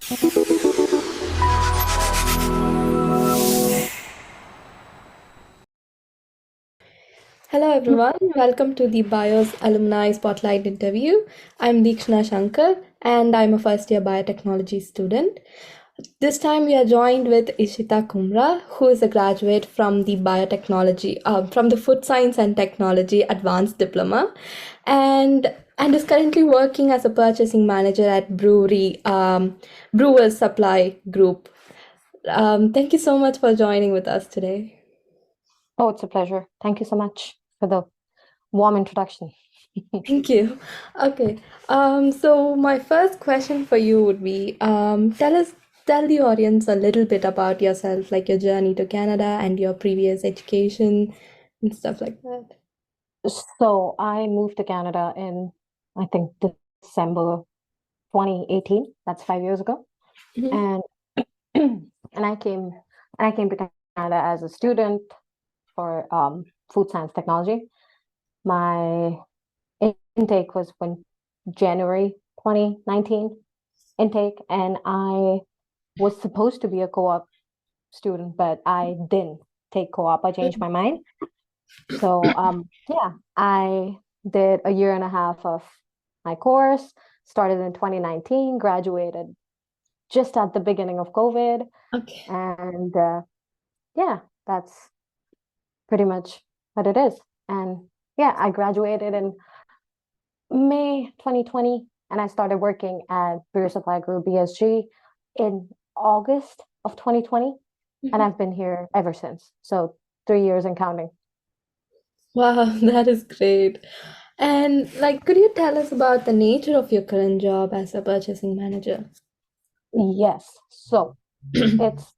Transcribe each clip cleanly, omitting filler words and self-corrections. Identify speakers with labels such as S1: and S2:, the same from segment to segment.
S1: Hello everyone, welcome to the BIOS Alumni Spotlight interview. I'm Deekshana Shankar and I'm a first year biotechnology student. This time we are joined with Ishita Kumra, who is a graduate from the from the Food Science and Technology Advanced Diploma, and is currently working as a purchasing manager at Brewers Supply Group. Thank you so much for joining with us today.
S2: Oh, it's a pleasure. Thank you so much for the warm introduction.
S1: Thank you. Okay. So my first question for you would be, tell the audience a little bit about yourself, like your journey to Canada and your previous education and stuff like that.
S2: So I moved to Canada in, I think, December 2018. That's 5 years ago.
S1: Mhm.
S2: And and I came to Canada as a student for food science technology. My intake was when January 2019 intake, and I was supposed to be a co-op student, but I didn't take co-op. I changed my mind. So yeah, I did a year and a half of my course, started in 2019, graduated just at the beginning of COVID.
S1: Okay.
S2: And yeah, that's pretty much what it is. And yeah, I graduated in May 2020, and I started working at Brewers Supply Group, BSG, in August of 2020. And I've been here ever since. So 3 years and counting.
S1: Wow, that is great. And like, could you tell us about the nature of your current job as a purchasing manager?
S2: Yes. So it's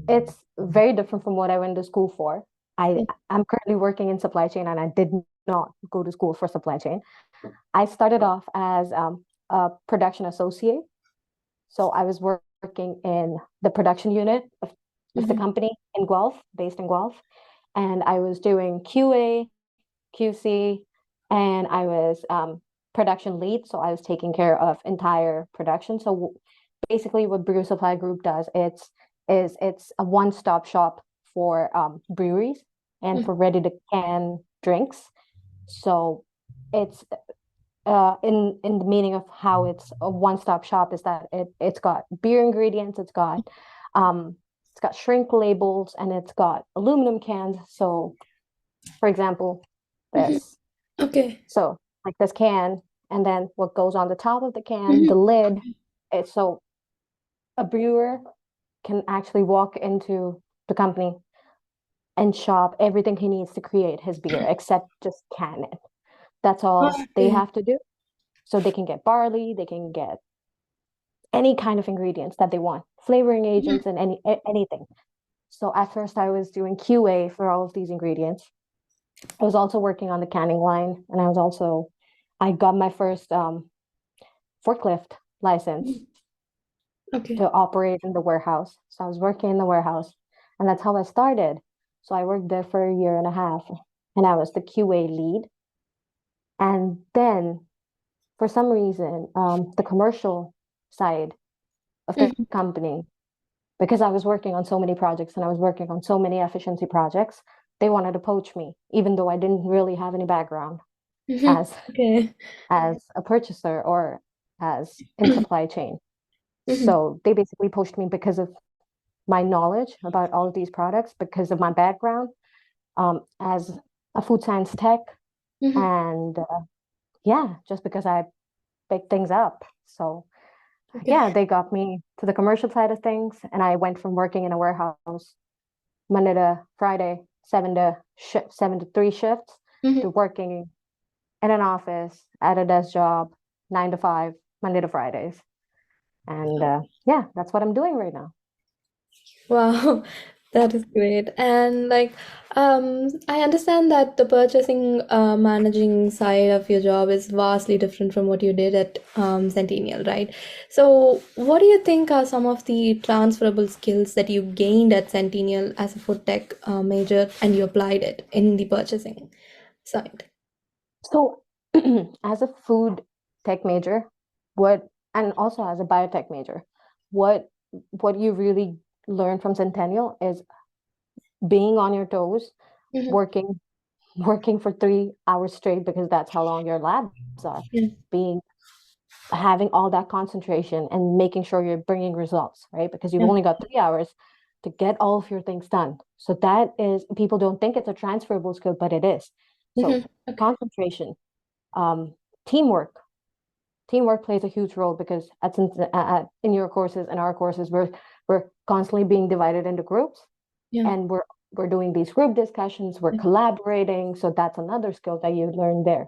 S2: it's very different from what I went to school for. I'm currently working in supply chain, and I did not go to school for supply chain. I started off as a production associate. So I was working in the production unit of the
S1: Mhm.
S2: company in Guelph, based in Guelph. And I was doing QA, QC, and I was production lead. So I was taking care of entire production. So basically what Brew Supply Group does, it's a one-stop shop for breweries and for ready-to-can drinks. So it's in the meaning of how it's a one-stop shop is that it's got beer ingredients, it's got shrink labels, and it's got aluminum cans. So for example,
S1: Mhm.
S2: this
S1: Okay.
S2: so like this can, and then what goes on the top of the can, the
S1: Mhm.
S2: lid. It's so a brewer can actually walk into the company and shop everything he needs to create his beer, except just can it. That's all they
S1: Okay.
S2: have to do. So they can get barley, they can get any kind of ingredients that they want, flavoring agents and anything. So at first I was doing QA for all of these ingredients. I was also working on the canning line, and I got my first forklift license
S1: Okay.
S2: to operate in the warehouse. So I was working in the warehouse, and that's how I started. So I worked there for a year and a half, and I was the QA lead. And then for some reason, the commercial side of the
S1: Mhm.
S2: company, because I was working on so many projects and I was working on so many efficiency projects, they wanted to poach me, even though I didn't really have any background
S1: Mhm.
S2: as
S1: Okay.
S2: as a purchaser or as in supply chain.
S1: Mhm.
S2: So they basically poached me because of my knowledge about all of these products, because of my background as a food science tech,
S1: Mhm.
S2: and yeah, just because I picked things up. So
S1: Okay.
S2: yeah, they got me to the commercial side of things, and I went from working in a warehouse Monday to Friday, 7 to 3 shifts, to
S1: Mhm.
S2: working in an office at a desk job, 9 to 5, Monday to Fridays. And yeah, that's what I'm doing right now.
S1: Wow, that is great. And like, I understand that the purchasing, managing side of your job is vastly different from what you did at Centennial, right? So, what do you think are some of the transferable skills that you gained at Centennial as a food tech major and you applied it in the purchasing side?
S2: So, as a food tech major, what and also as a biotech major, what you really learn from Centennial is being on your toes,
S1: Mm-hmm.
S2: working for 3 hours straight, because that's how long your labs are,
S1: Yeah.
S2: having all that concentration and making sure you're bringing results, right? Because you've
S1: Yeah.
S2: only got 3 hours to get all of your things done. So that is, people don't think it's a transferable skill, but it is. So
S1: Mm-hmm. Okay.
S2: concentration, um, teamwork. Teamwork plays a huge role, because in your courses and our courses, we're constantly being divided into groups,
S1: Yeah.
S2: and we're doing these group discussions, we're
S1: Yeah.
S2: collaborating. So that's another skill that you learn there.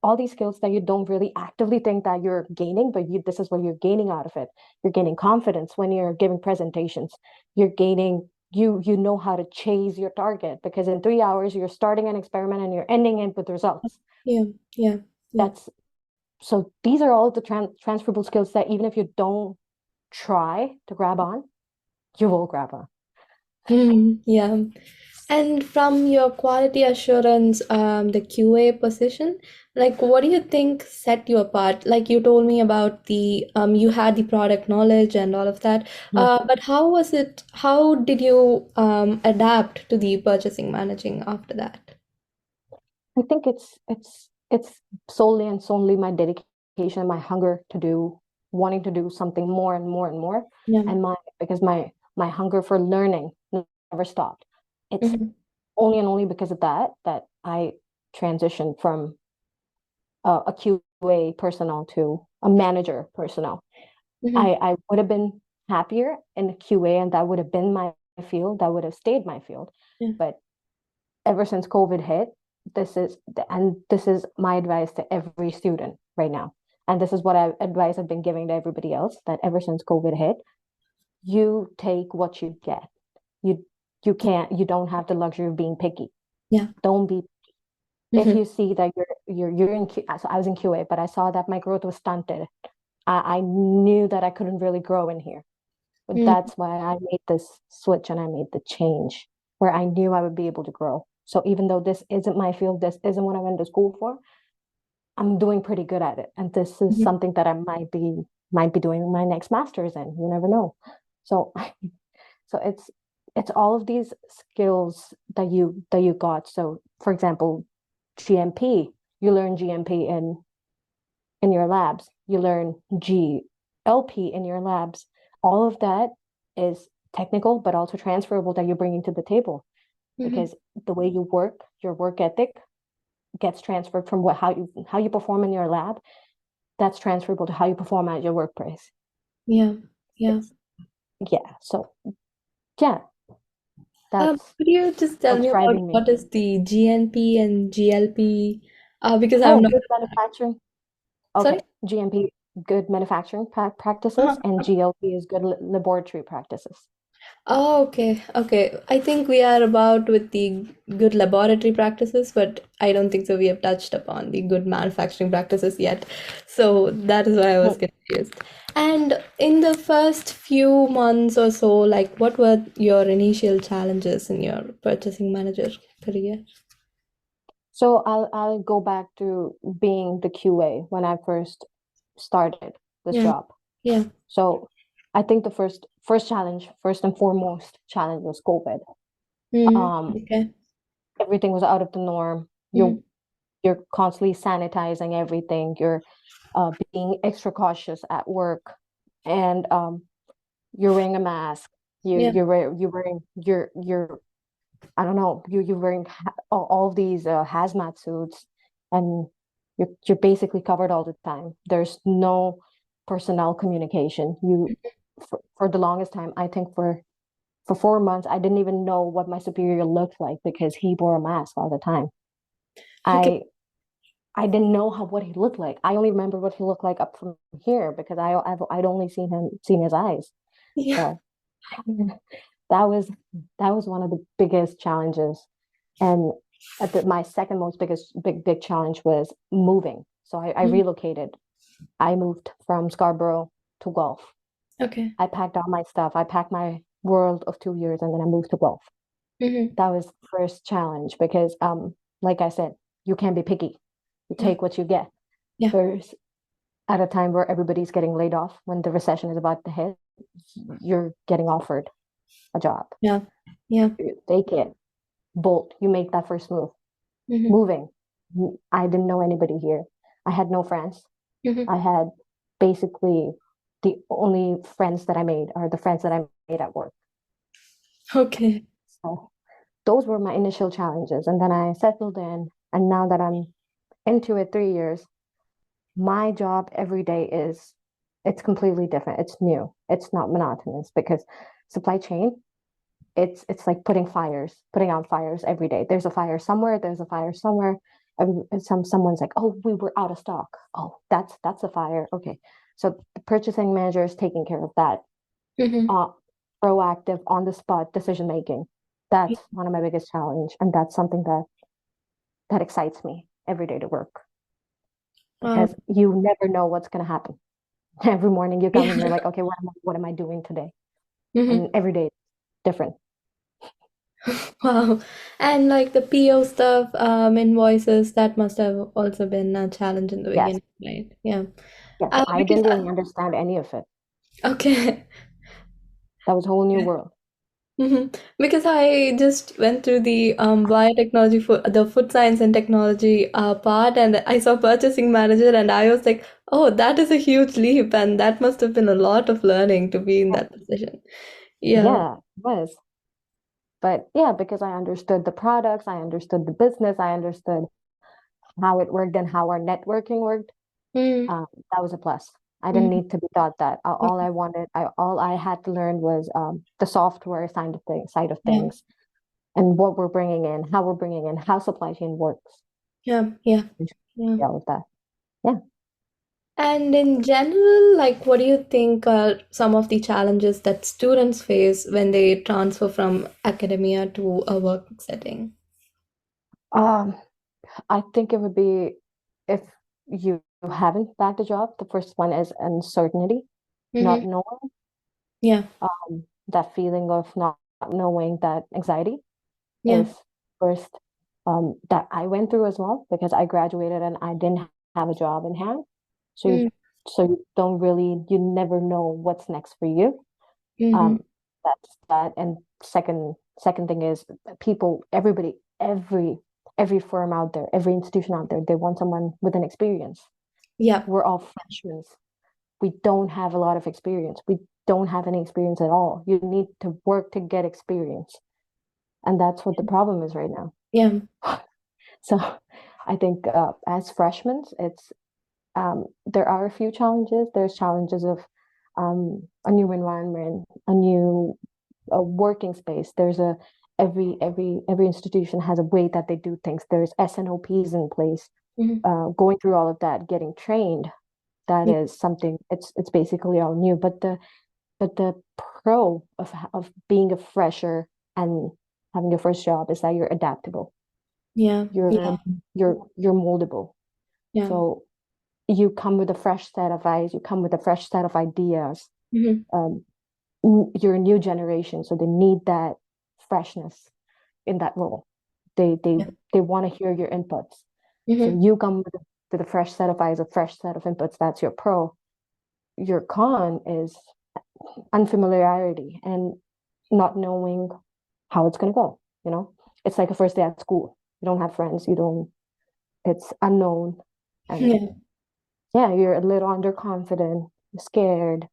S2: All these skills that you don't really actively think that you're gaining, but this is what you're gaining out of it. You're gaining confidence when you're giving presentations. You're gaining, you know how to chase your target, because in 3 hours you're starting an experiment and you're ending it with results.
S1: Yeah. Yeah. Yeah.
S2: That's So these are all the transferable skills that even if you don't try to grab on, you will grab on.
S1: Yeah. And from your quality assurance, the QA position, like what do you think set you apart? Like you told me about you had the product knowledge and all of that.
S2: Mhm.
S1: But how was it, how did you adapt to the purchasing managing after that?
S2: I think it's solely and solely my dedication, my hunger to do, wanting to do something more and more and more,
S1: Yeah.
S2: and because my hunger for learning never stopped. It's
S1: Mm-hmm.
S2: only and only because of that I transitioned from a QA personnel to a manager personnel.
S1: Mm-hmm.
S2: I would have been happier in QA, and that would have been my field, that would have stayed my field.
S1: Yeah.
S2: But ever since COVID hit, this is my advice to every student right now. And this is what advice I've been giving to everybody else, that ever since COVID hit, you take what you get. You you don't have the luxury of being picky.
S1: Yeah.
S2: Don't be, if
S1: Mm-hmm.
S2: you see that you're in so I was in QA, but I saw that my growth was stunted. I knew that I couldn't really grow in here. But
S1: Mm-hmm.
S2: that's why I made this switch and I made the change, where I knew I would be able to grow. So even though this isn't my field, this isn't what I went to school for, I'm doing pretty good at it. And this is
S1: Mm-hmm.
S2: something that I might be doing my next master's in. You never know. So so it's all of these skills that you got. So for example, GMP, you learn GMP in your labs. You learn GLP in your labs. All of that is technical, but also transferable, that you're bringing to the table,
S1: Mm-hmm.
S2: because the way you work, your work ethic gets transferred from how you perform in your lab. That's transferable to how you perform at your workplace.
S1: Yeah. Yeah.
S2: It's, yeah. So yeah, that's
S1: Could you just tell
S2: what's
S1: me about
S2: driving me.
S1: what is the GNP and GLP? Because I'm
S2: Oh,
S1: not.
S2: good manufacturing.
S1: Sorry?
S2: Okay, GMP, good manufacturing
S1: Uh-huh.
S2: practices, and GLP is good laboratory practices.
S1: Oh, okay. Okay. I think we are about with the good laboratory practices, but I don't think so. We have touched upon the good manufacturing practices yet. So that is why I was
S2: Hmm.
S1: confused. And in the first few months or so, like what were your initial challenges in your purchasing manager career?
S2: So I'll go back to being the QA when I first started this
S1: Yeah.
S2: job.
S1: Yeah.
S2: So I think the first challenge, first and foremost challenge, was COVID.
S1: Mm,
S2: Um,
S1: okay.
S2: Everything was out of the norm.
S1: Mm,
S2: You're constantly sanitizing everything. You're being extra cautious at work, and you're wearing a mask.
S1: yeah.
S2: You're wearing your I don't know, you're wearing all of these hazmat suits, and you're basically covered all the time. There's no personnel communication. For the longest time, I think for 4 months, I didn't even know what my superior looked like, because he wore a mask all the time.
S1: Okay.
S2: I I didn't know what he looked like. I only remember what he looked like up from here, because I'd only seen his eyes.
S1: Yeah.
S2: So that was one of the biggest challenges. And my second most big challenge was moving. So I
S1: Mm,
S2: relocated. I moved from Scarborough to Guelph.
S1: okay.
S2: I packed all my stuff. I packed my world of 2 years, and then I moved to Guelph.
S1: Mm-hmm.
S2: That was the first challenge, because like I said, you can't be picky. You
S1: Yeah.
S2: take what you get.
S1: Yeah.
S2: There's at a time where everybody's getting laid off, when the recession is about to hit. you're getting offered a job.
S1: Yeah. Yeah.
S2: You take it, bolt, you make that first move.
S1: Mm-hmm.
S2: Moving. I didn't know anybody here. I had no friends.
S1: Mm-hmm.
S2: I had basically the only friends that I made are the friends that I made at work.
S1: Okay.
S2: So those were my initial challenges. And then I settled in. And now that I'm into it 3 years, my job every day it's completely different. It's new. It's not monotonous because supply chain, it's like putting out fires every day. There's a fire somewhere, there's a fire somewhere. Someone's like, oh, we were out of stock. Oh, that's a fire. Okay. So the purchasing manager is taking care of that.
S1: Mm-hmm.
S2: Uh, Proactive on the spot decision making. That's one of my biggest challenge. And that's something that excites me every day to work
S1: Wow.
S2: because you never know what's gonna happen. Every morning you come and you're
S1: Yeah.
S2: like, okay, what am I doing today?
S1: Mm-hmm.
S2: And every day different.
S1: Wow. And like the PO stuff, invoices, that must have also been a challenge in the
S2: Yes.
S1: beginning, right? Yeah.
S2: Yes. I
S1: Because
S2: didn't really understand any of it.
S1: okay.
S2: That was a whole new world.
S1: Mm-hmm. Because I just went through the biotechnology for the food science and technology part, and I saw purchasing manager, and I was like, oh, that is a huge leap, and that must have been a lot of learning to be in
S2: Yeah,
S1: that position. Yeah.
S2: yeah, it was. But yeah, because I understood the products, I understood the business, I understood how it worked and how our networking worked.
S1: Mm-hmm.
S2: That was a plus. I didn't need to be taught that. All I had to learn was the software side of
S1: Yeah.
S2: things, and what we're bringing in, how we're bringing in, how supply chain works,
S1: Yeah. Yeah.
S2: and
S1: Yeah.
S2: all of that. Yeah.
S1: And in general, like, what do you think are some of the challenges that students face when they transfer from academia to a work setting?
S2: Um, I think it would be if you haven't bagged a job, the first one is uncertainty,
S1: Mm-hmm.
S2: not knowing,
S1: Yeah.
S2: that feeling of not knowing, that anxiety
S1: Yeah.
S2: is first, that I went through as well because I graduated and I didn't have a job in hand. So
S1: Mm-hmm.
S2: you don't really, you never know what's next for you.
S1: Mm-hmm.
S2: Um, that's that. And second thing is people, everybody, every firm out there, every institution out there, they want someone with an experience.
S1: Yeah.
S2: We're all freshmen. We don't have a lot of experience. We don't have any experience at all. You need to work to get experience. And that's what the problem is right now.
S1: Yeah.
S2: So I think as freshmen, it's there are a few challenges. There's challenges of a new environment, a new working space. There's a every institution has a way that they do things. There's SNOPs in place.
S1: Mm-hmm.
S2: Going through all of that, getting trained, that
S1: Yeah.
S2: is something. It's basically all new. But the pro of being a fresher and having your first job is that you're adaptable.
S1: Yeah. Yeah.
S2: You're moldable.
S1: Yeah.
S2: So you come with a fresh set of eyes. You come with a fresh set of ideas.
S1: Mm-hmm.
S2: Um, you're a new generation, so they need that freshness in that role. They they
S1: Yeah.
S2: they want to hear your inputs. So
S1: Mm-hmm.
S2: you come with a fresh set of eyes, a fresh set of inputs. That's your pro. Your con is unfamiliarity and not knowing how it's going to go. It's like a first day at school. You don't have friends. You don't. It's unknown, and
S1: Yeah.
S2: yeah, you're a little underconfident, scared.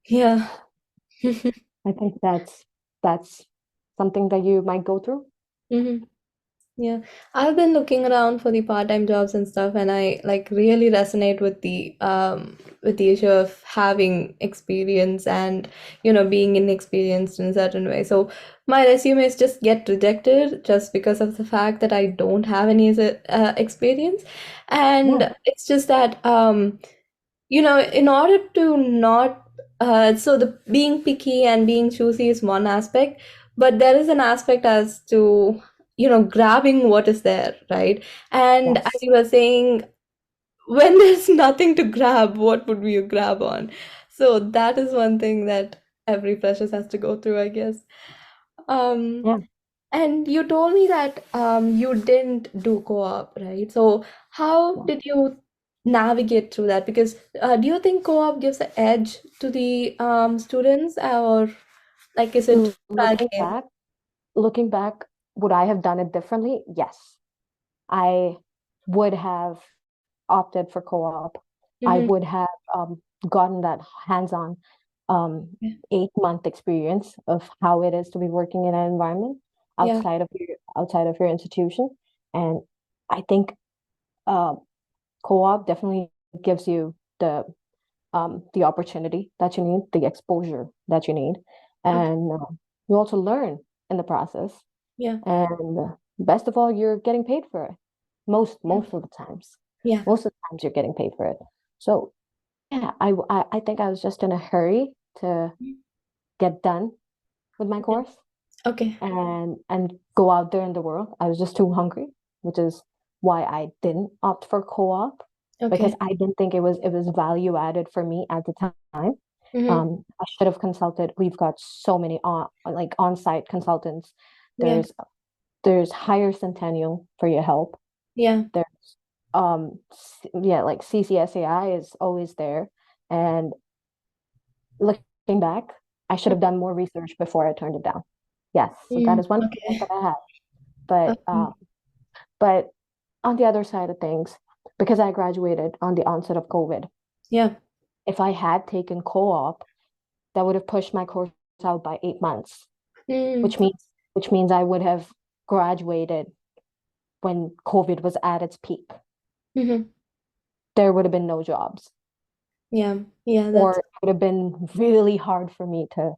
S1: Yeah.
S2: I think that's something that you might go through.
S1: Mm-hmm. Yeah, I've been looking around for the part-time jobs and stuff, and I like really resonate with the issue of having experience and being inexperienced in a certain way. So my resumes just get rejected just because of the fact that I don't have any experience,
S2: Yeah,
S1: and it's just that in order to not so the being picky and being choosy is one aspect, but there is an aspect as to grabbing what is there, right? And as
S2: yes,
S1: you were saying, when there's nothing to grab, what would you grab on? So that is one thing that every freshers has to go through, I guess. um
S2: yeah,
S1: and you told me that you didn't do co-op, right? So how
S2: yeah.
S1: did you navigate through that? Because do you think co-op gives an edge to the students, or like is it fair
S2: Looking
S1: game?
S2: back, looking back, would I have done it differently? Yes. I would have opted for co-op. I
S1: Mm-hmm.
S2: would have gotten that hands-on um,
S1: Yeah.
S2: 8-month experience of how it is to be working in an environment
S1: Yeah.
S2: outside of your institution. And I think uh, co-op definitely gives you the opportunity that you need, the exposure that you need,
S1: Okay.
S2: and you also learn in the process.
S1: Yeah.
S2: And best of all, you're getting paid for it.
S1: Yeah.
S2: Most of the times,
S1: Yeah.
S2: most of the times you're getting paid for it. So yeah, I think I was just in a hurry to get done with my
S1: Yeah.
S2: course
S1: Okay.
S2: and go out there in the world. I was just too hungry, which is why I didn't opt for co-op because
S1: Okay.
S2: I didn't think it was value added for me at the time.
S1: Mm-hmm.
S2: I should have consulted. We've got so many on-site consultants.
S1: Yeah.
S2: There's there's hire Centennial for your help.
S1: Yeah.
S2: There's yeah, like CCSAI is always there. And looking back, I should have done more research before I turned it down. Yes, so that
S1: Mm,
S2: is one regret
S1: okay.
S2: that I have. But
S1: Um,
S2: but on the other side of things, because I graduated on the onset of COVID,
S1: yeah.
S2: if I had taken co-op, that would have pushed my course out by 8 months,
S1: Mm,
S2: which means I would have graduated when COVID was at its peak.
S1: mm-hmm.
S2: There would have been no jobs,
S1: Yeah. Yeah.
S2: or
S1: That's.
S2: it would have been really hard for me to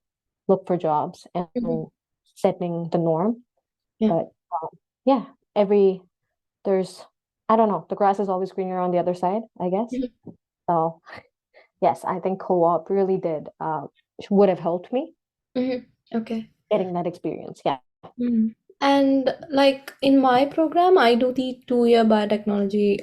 S2: look for jobs and
S1: Mhm.
S2: setting the norm.
S1: Yeah.
S2: But yeah, every there's I don't know, the grass is always greener on the other side, I guess.
S1: Mhm.
S2: So yes, I think co-op really did would have helped me
S1: Mhm. Okay.
S2: getting that experience. Yeah.
S1: Mm. And like in my program, I do the 2-year biotechnology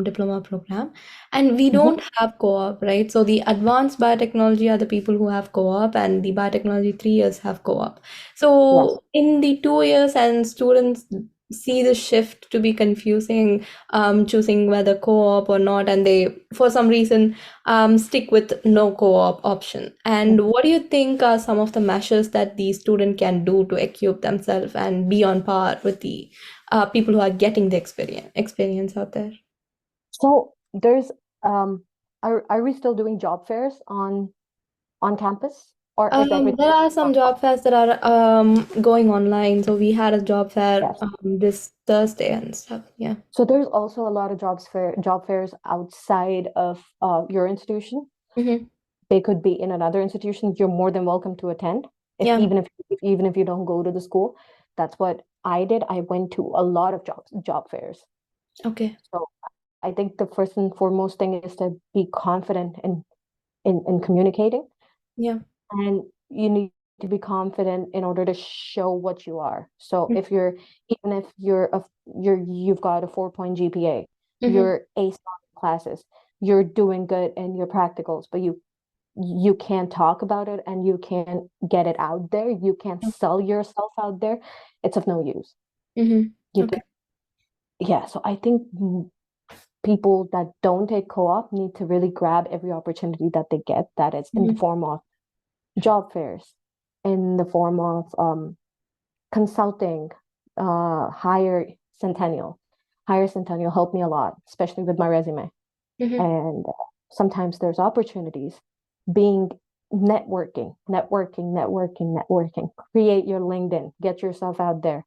S1: diploma program, and we
S2: Mhm.
S1: don't have co-op, right? So the advanced biotechnology are the people who have co-op, and the biotechnology 3 years have co-op.
S2: Yes.
S1: So in the 2 years, and students see the shift to be confusing, choosing whether co-op or not, and they, for some reason, stick with no co-op option.
S2: Mhm.
S1: And what do you think are some of the measures that the student can do to equip themselves and be on par with the people who are getting the experience out there?
S2: So there's are we still doing job fairs on campus, or is everything
S1: There are some
S2: online?
S1: job fairs that are going online. So we had a job fair
S2: Yes.
S1: this Thursday and stuff. Yeah.
S2: So there's also a lot of job fairs outside of your institution.
S1: Mm-hmm.
S2: They could be in another institution. You're more than welcome to attend, if
S1: Yeah.
S2: even if you don't go to the school. That's what I did. I went to a lot of job fairs.
S1: Okay.
S2: So I think the first and foremost thing is to be confident in communicating,
S1: Yeah.
S2: and you need to be confident in order to show what you are. So if you're even if you've got a 4 point GPA,
S1: Mm-hmm.
S2: you're ace in classes, you're doing good in your practicals, but you can't talk about it and you can't get it out there, you can't sell yourself out there, it's of no use.
S1: Mm-hmm.
S2: You
S1: Okay.
S2: do, yeah. So I think people that don't take co-op need to really grab every opportunity that they get, that is in the
S1: Mm-hmm.
S2: form of job fairs, in the form of consulting, hire Centennial. Hire Centennial helped me a lot, especially with my resume.
S1: Mm-hmm.
S2: And sometimes there's opportunities being networking. Create your LinkedIn, get yourself out there.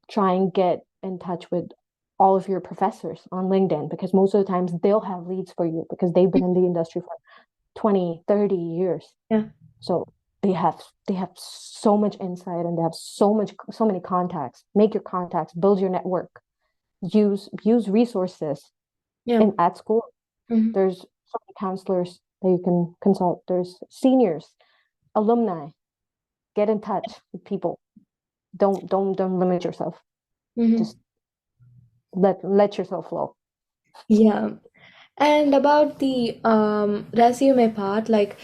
S2: Try and get in touch with all of your professors on LinkedIn, because most of the times they'll have leads for you because they've been in the industry for 20, 30 years.
S1: Yeah.
S2: So they have so much insight, and they have so many contacts. Make your contacts, build your network, use resources
S1: Yeah.
S2: in at school.
S1: Mm-hmm.
S2: There's so many counselors that you can consult. There's seniors, alumni. Get in touch with people. Don't limit yourself.
S1: Mm-hmm.
S2: Just let yourself flow.
S1: Yeah. And about the resume part, like,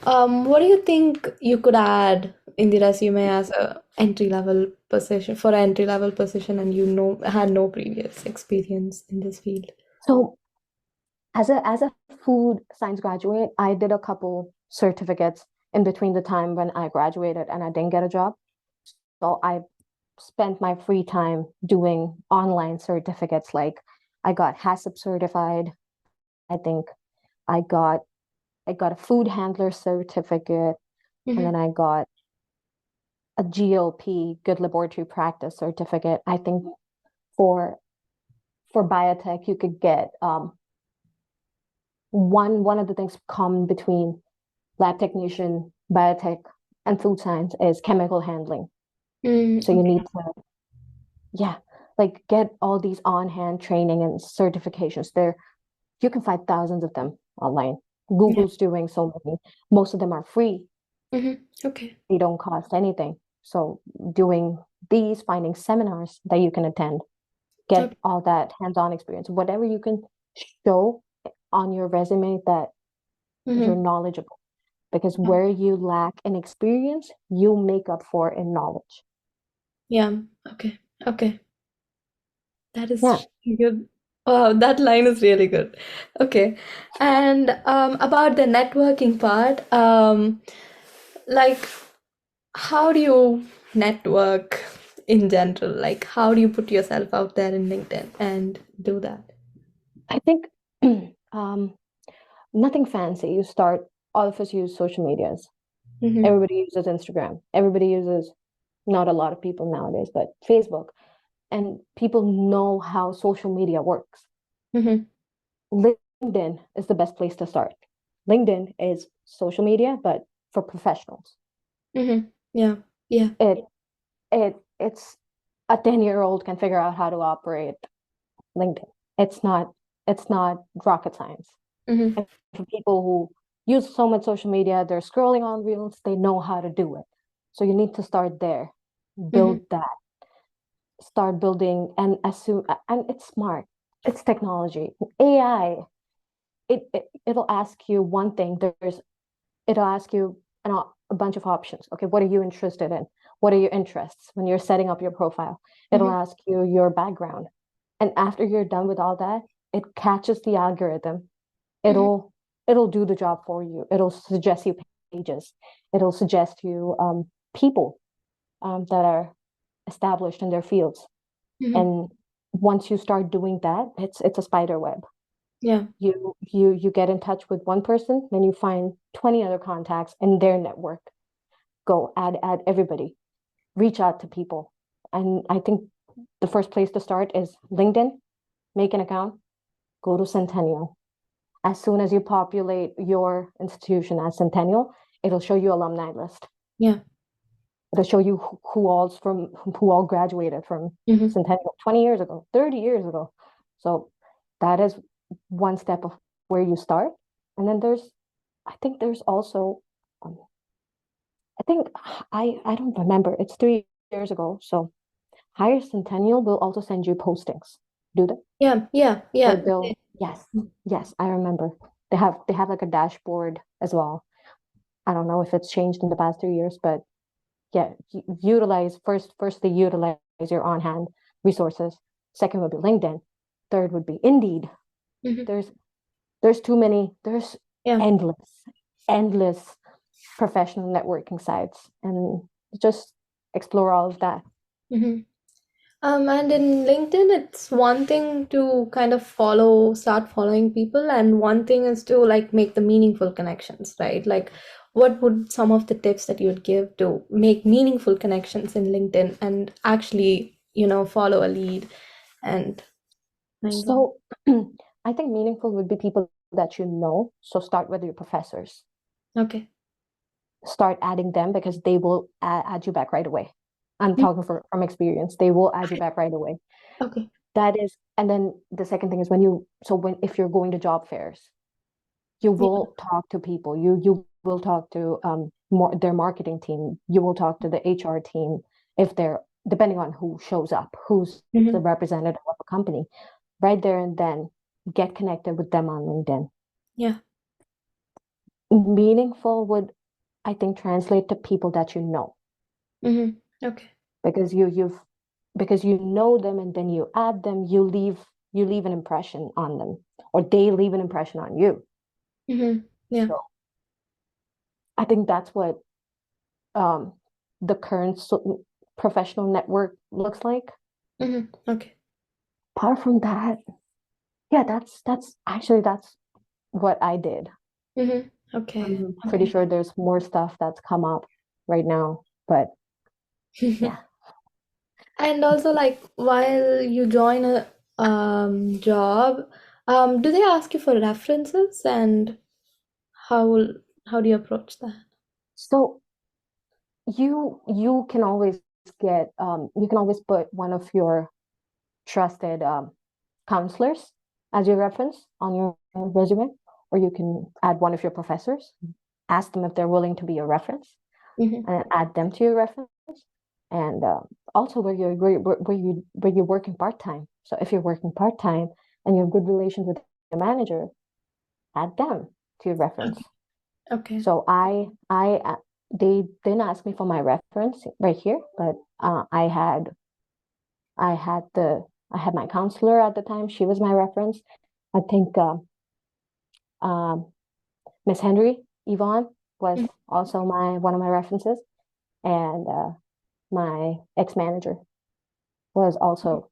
S1: what do you think you could add in the resume as a entry level position for an entry level position, and had no previous experience in this field?
S2: So as a food science graduate, I did a couple certificates in between the time when I graduated and I didn't get a job. So I spent my free time doing online certificates. Like I got HACCP certified. I think I got I got a food handler certificate, and
S1: Mm-hmm.
S2: then I got a GLP, good laboratory practice certificate. I think for biotech, you could get one of the things common between lab technician, biotech, and food science is chemical handling. So you
S1: Okay.
S2: need to, yeah, like get all these on-hand training and certifications. There, you can find thousands of them online.
S1: Yeah.
S2: Google's doing so many. Most of them are free.
S1: Mm-hmm. Okay.
S2: They don't cost anything. So doing these, finding seminars that you can attend, get
S1: Okay.
S2: all that hands-on experience, whatever you can show on your resume that you're
S1: Mm-hmm.
S2: knowledgeable. Because where you lack in experience, you make up for in knowledge.
S1: Yeah. Okay. Okay. That
S2: Yeah.
S1: is really good. Wow, that line is really good. Okay. And about the networking part, like how do you network in general? Like how do you put yourself out there in LinkedIn and do that?
S2: I think um, nothing fancy. All of us use social medias.
S1: Mm-hmm.
S2: Everybody uses Instagram. Everybody uses, not a lot of people nowadays, but Facebook. And people know how social media works.
S1: Mm-hmm.
S2: LinkedIn is the best place to start. LinkedIn is social media, but for professionals.
S1: Mm-hmm. Yeah. Yeah.
S2: It it's a 10-year-old can figure out how to operate LinkedIn. It's not it's not rocket science.
S1: Mm-hmm.
S2: And for people who use so much social media, they're scrolling on reels, they know how to do it. So you need to start there,
S1: Mm-hmm.
S2: build that, start building, and assume, and it's smart. It's technology. AI, it'll ask you one thing. It'll ask you a bunch of options. Okay, what are you interested in? What are your interests when you're setting up your profile? It'll
S1: Mm-hmm.
S2: ask you your background. And after you're done with all that, it catches the algorithm.
S1: Mm-hmm.
S2: It'll do the job for you. It'll suggest you pages. It'll suggest you people that are established in their fields.
S1: Mm-hmm.
S2: And once you start doing that, it's a spider web.
S1: Yeah.
S2: You get in touch with one person, then you find 20 other contacts in their network. Go add everybody, reach out to people. And I think the first place to start is LinkedIn. Make an account, go to Centennial. As soon as you populate your institution as Centennial, it'll show you alumni list.
S1: Yeah.
S2: It'll show you who all graduated from
S1: Mm-hmm.
S2: Centennial 20 years ago, 30 years ago. So that is one step of where you start. And then I think there's also, um, I think I don't remember. It's 3 years ago. So Higher Centennial will also send you postings. Do they?
S1: Yeah. Yeah.
S2: Where
S1: Yeah.
S2: they'll, yes, yes, I remember. They have like a dashboard as well. I don't know if it's changed in the past 3 years, but yeah, utilize firstly utilize your on-hand resources. Second would be LinkedIn. Third would be Indeed.
S1: Mm-hmm.
S2: There's there's too many, there's
S1: Yeah.
S2: endless professional networking sites, and just explore all of that.
S1: Mm-hmm. And in LinkedIn, it's one thing to kind of start following people, and one thing is to like make the meaningful connections, right? Like, what would some of the tips that you would give to make meaningful connections in LinkedIn and actually, follow a lead and kind of.
S2: So I think meaningful would be people that you know. So start with your professors.
S1: Okay.
S2: Start adding them because they will add you back right away. I'm
S1: Mm.
S2: talking from experience. They will add you back right away.
S1: Okay.
S2: That is, and then the second thing is if you're going to job fairs, you
S1: Yeah.
S2: will talk to people. You will talk to their marketing team. You will talk to the HR team if they're depending on who shows up, who's the
S1: Hmm.
S2: representative of a company. Right there and then, get connected with them on LinkedIn.
S1: Yeah.
S2: Meaningful would, I think, translate to people that you know,
S1: Hmm. Okay.
S2: because you know them, and then you add them. You leave you leave an impression on them, or they leave an impression on you.
S1: Yeah.
S2: So I think that's what the current professional network looks like.
S1: Okay.
S2: Apart from that, yeah, that's what I did.
S1: Okay.
S2: I'm pretty sure there's more stuff that's come up right now, but yeah.
S1: And also, like, while you join a job, do they ask you for references, and how how do you approach that?
S2: So you can always get you can always put one of your trusted counselors as your reference on your resume, or you can add one of your professors, ask them if they're willing to be your reference, and add them to your reference. And also where you're working part-time. So if you're working part-time and you have good relations with the manager, add them to your reference.
S1: Okay.
S2: So they didn't ask me for my reference right here, but I had my counselor at the time. She was my reference. I think Miss Henry Yvonne was also one of my references, and my ex-manager was also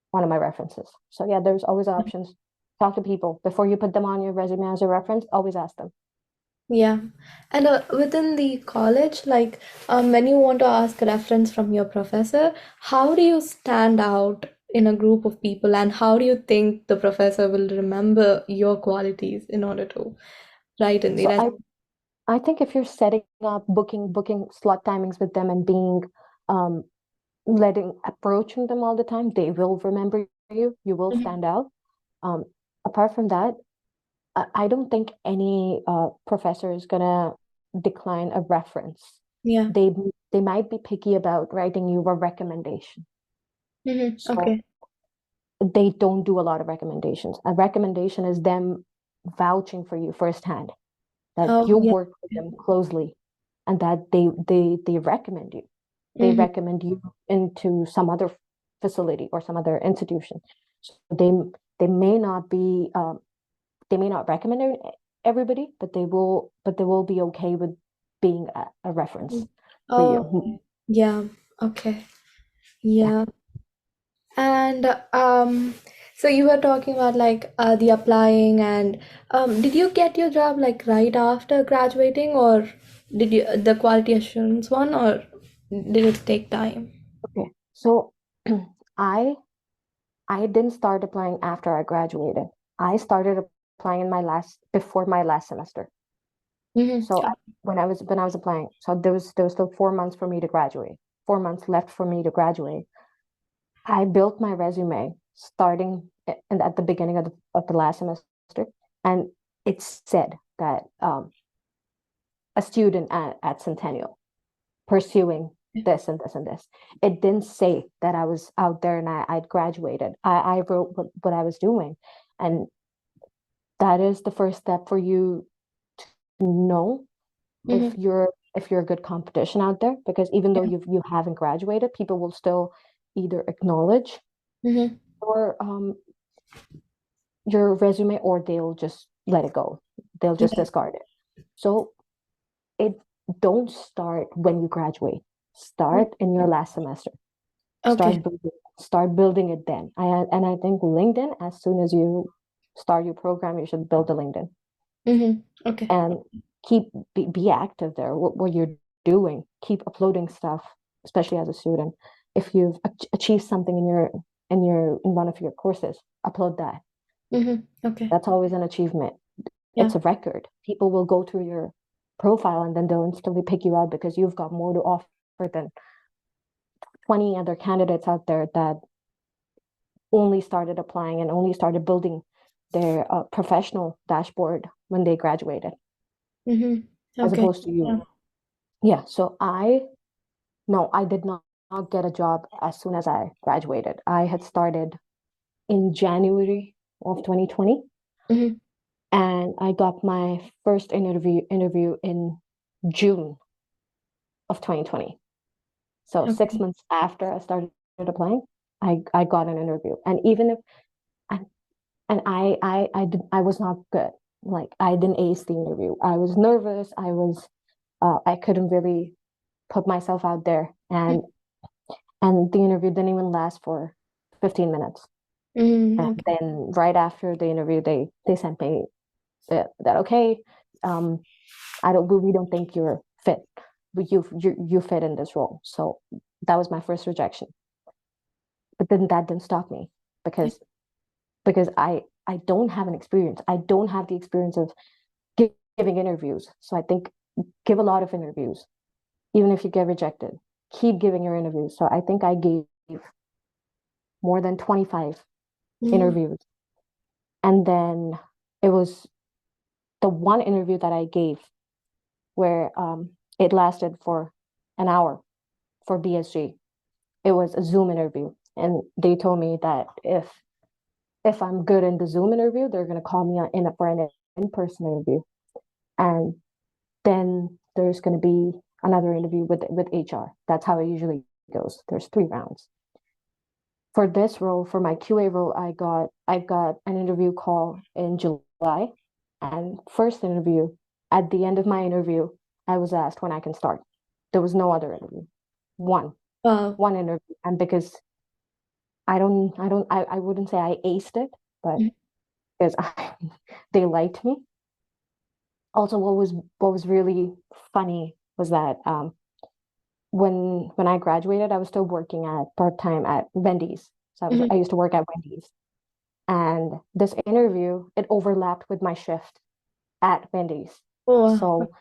S2: one of my references. So yeah, there's always options. Talk to people before you put them on your resume as a reference. Always ask them.
S1: Yeah. And within the college, like, when you want to ask a reference from your professor, how do you stand out in a group of people, and how do you think the professor will remember your qualities in order to write in the
S2: So
S1: resume?
S2: I think if you're setting up booking slot timings with them and being um approaching them all the time, they will remember you. You will stand out. Um, Apart from that, I don't think any professor is gonna decline a reference.
S1: Yeah.
S2: They they might be picky about writing you a recommendation. So
S1: Okay.
S2: they don't do a lot of recommendations. A recommendation is them vouching for you firsthand, that
S1: Oh,
S2: you
S1: yeah.
S2: work with them closely, and that they recommend you. They recommend you into some other facility or some other institution. So they may not be they may not recommend everybody, but they will be okay with being a reference for
S1: Oh,
S2: you.
S1: yeah. Okay.
S2: Yeah.
S1: Yeah. And so you were talking about, like, the applying, and did you get your job like right after graduating, or did you the quality assurance one, or did it take time?
S2: Okay. So I I didn't start applying after I graduated. I started applying in before my last semester. So when I was applying, so there was still 4 months for me to graduate. 4 months left for me to graduate. I built my resume starting at the beginning of the last semester, and it said that a student at Centennial pursuing this and this and this. It didn't say that I was out there and I'd graduated. I wrote what I was doing, and that is the first step for you to know
S1: Mm-hmm.
S2: if you're a good competition out there, because even though you haven't graduated, people will still either acknowledge
S1: Mm-hmm.
S2: your your resume, or they'll just let it go. They'll just
S1: Yeah.
S2: discard it. So it don't start when you graduate. Start in your last semester.
S1: Okay.
S2: Start building it then. I think LinkedIn, as soon as you start your program, you should build a LinkedIn
S1: Mm-hmm. Okay.
S2: and be active there. What you're doing, keep uploading stuff, especially as a student. If you've achieved something in one of your courses, upload that.
S1: Mm-hmm. Okay.
S2: That's always an achievement.
S1: Yeah.
S2: It's a record. People will go through your profile and then they'll instantly pick you out because you've got more to offer than 20 other candidates out there that only started applying and only started building their professional dashboard when they graduated,
S1: Mm-hmm.
S2: as
S1: Okay.
S2: opposed to you.
S1: Yeah.
S2: Yeah, so I did not get a job as soon as I graduated. I had started in January of 2020,
S1: Mm-hmm.
S2: and I got my first interview in June of 2020. So six
S1: Okay.
S2: months after I started applying, I got an interview. And and I was not good. Like I didn't ace the interview. I was nervous. I couldn't really put myself out there, and the interview didn't even last for 15 minutes.
S1: Mm,
S2: And
S1: okay.
S2: then right after the interview, they sent me that okay, um, we don't think you're fit, but you fit in this role. So that was my first rejection. But then that didn't stop me
S1: Yeah.
S2: because I don't have an experience. I don't have the experience of giving interviews. So I think give a lot of interviews, even if you get rejected. Keep giving your interviews. So I think I gave more than 25
S1: Mm,
S2: interviews. And then it was the one interview that I gave where it lasted for an hour for BSG. It was a Zoom interview. And they told me that if I'm good in the Zoom interview, they're going to call me in for an in-person interview. And then there's going to be another interview with HR. That's how it usually goes. There's 3 rounds. For this role, for my QA role, I got an interview call in July, and first interview. At the end of my interview, I was asked when I can start. There was no other interview. One
S1: wow.
S2: one interview, and because I wouldn't say I aced it, but
S1: Mm,
S2: because they liked me. Also, what was really funny was that when I graduated, I was still working at part-time at Wendy's. So
S1: mhm.
S2: I used to work at Wendy's. And this interview, it overlapped with my shift at Wendy's.
S1: Oh, wow.
S2: So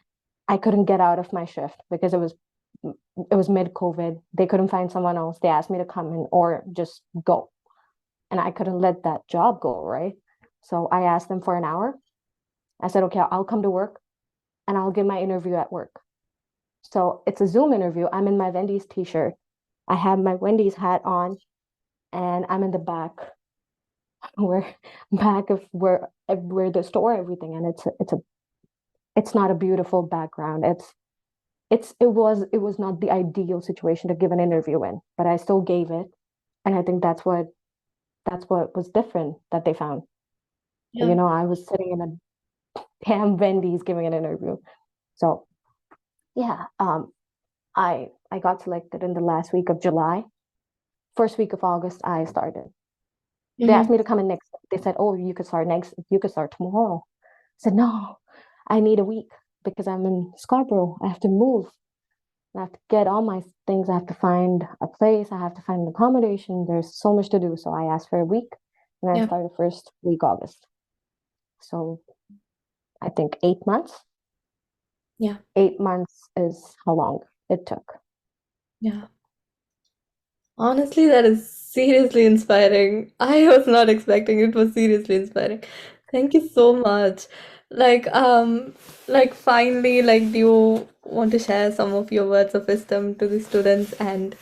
S2: I couldn't get out of my shift because it was mid-COVID. They couldn't find someone else. They asked me to come in or just go. And I couldn't let that job go, right? So I asked them for an hour. I said, okay, I'll come to work and I'll give my interview at work. So it's a Zoom interview. I'm in my Wendy's t-shirt. I have my Wendy's hat on and I'm in the where back of where they store everything. And it's not a beautiful background. It was not the ideal situation to give an interview in, but I still gave it. And I think that's what was different that they found.
S1: Yeah.
S2: I was sitting in a damn Wendy's giving an interview. So yeah, I got selected in the last week of July. First week of August, I started. They
S1: Hmm.
S2: asked me to come in next. They said, "Oh, you could start next. You could start tomorrow." I said, "No, I need a week because I'm in Scarborough. I have to move. I have to get all my things. I have to find a place. I have to find an accommodation. There's so much to do." So I asked for a week, and I
S1: Yeah.
S2: started first week August. So I think 8 months.
S1: Yeah.
S2: 8 months is how long it took.
S1: Yeah. Honestly, that is seriously inspiring. I was not expecting it was seriously inspiring. Thank you so much. Like, finally, do you want to share some of your words of wisdom to the students and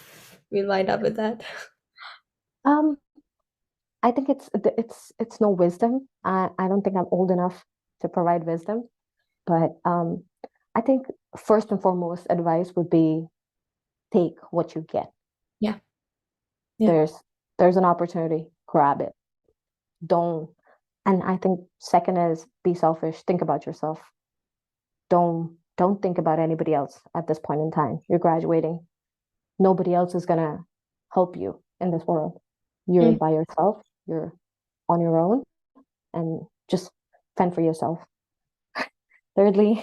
S1: we'll wind up with that.
S2: Um, I think it's no wisdom. I don't think I'm old enough to provide wisdom, but I think first and foremost advice would be take what you get.
S1: Yeah. Yeah.
S2: There's an opportunity, grab it. Don't. And I think second is be selfish. Think about yourself. Don't think about anybody else at this point in time. You're graduating. Nobody else is gonna help you in this world. You're
S1: Mm.
S2: by yourself. You're on your own, and just fend for yourself. Thirdly,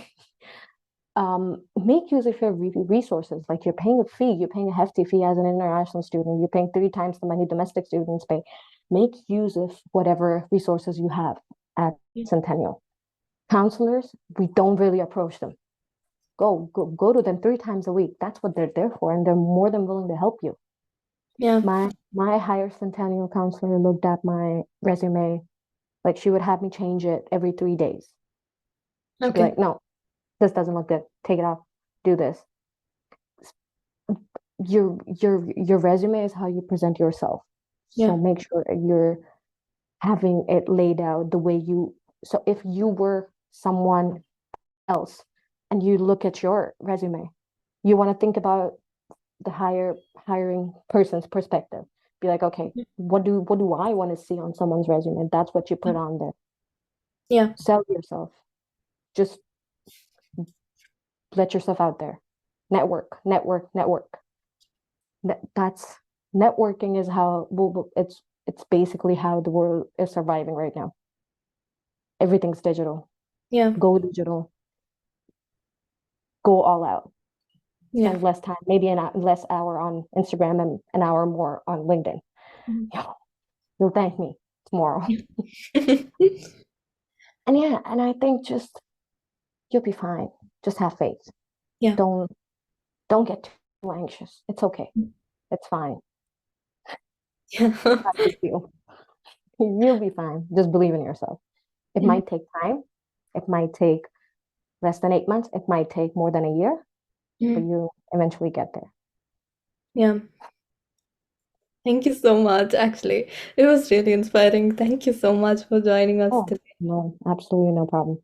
S2: make use of your resources. Like you're paying a fee, you're paying a hefty fee as an international student, you're paying 3 times the money domestic students pay. Make use of whatever resources you have at
S1: Yeah.
S2: Centennial. Counselors, we don't really approach them. Go to them 3 times a week. That's what they're there for, and they're more than willing to help you.
S1: Yeah.
S2: My higher Centennial counselor looked at my resume, like she would have me change it every 3 days. She'd be
S1: Okay.
S2: like, no, this doesn't look good. Take it off. Do this. Your resume is how you present yourself. So
S1: Yeah.
S2: make sure you're having it laid out the way you. So if you were someone else and you look at your resume, you want to think about the hiring person's perspective. be like, okay, what do I want to see on someone's resume? That's what you put on there.
S1: Yeah.
S2: Sell yourself. Just let yourself out there. Network, network, network. That's networking is how it's basically how the world is surviving right now. Everything's digital.
S1: Yeah.
S2: Go digital. Go all out.
S1: Yeah.
S2: Spend less time, maybe less hour on Instagram and an hour more on LinkedIn. You'll thank me tomorrow. And yeah, and I think just you'll be fine. Just have faith.
S1: Yeah.
S2: Don't get too anxious. It's okay. It's fine.
S1: Yeah.
S2: How do you feel? You'll be fine. Just believe in yourself. It might take time. It might take less than 8 months. It might take more than a year, but you'll eventually get there.
S1: Yeah. Thank you so much. Actually, it was really inspiring. Thank you so much for joining us
S2: Oh,
S1: today.
S2: no, absolutely no problem.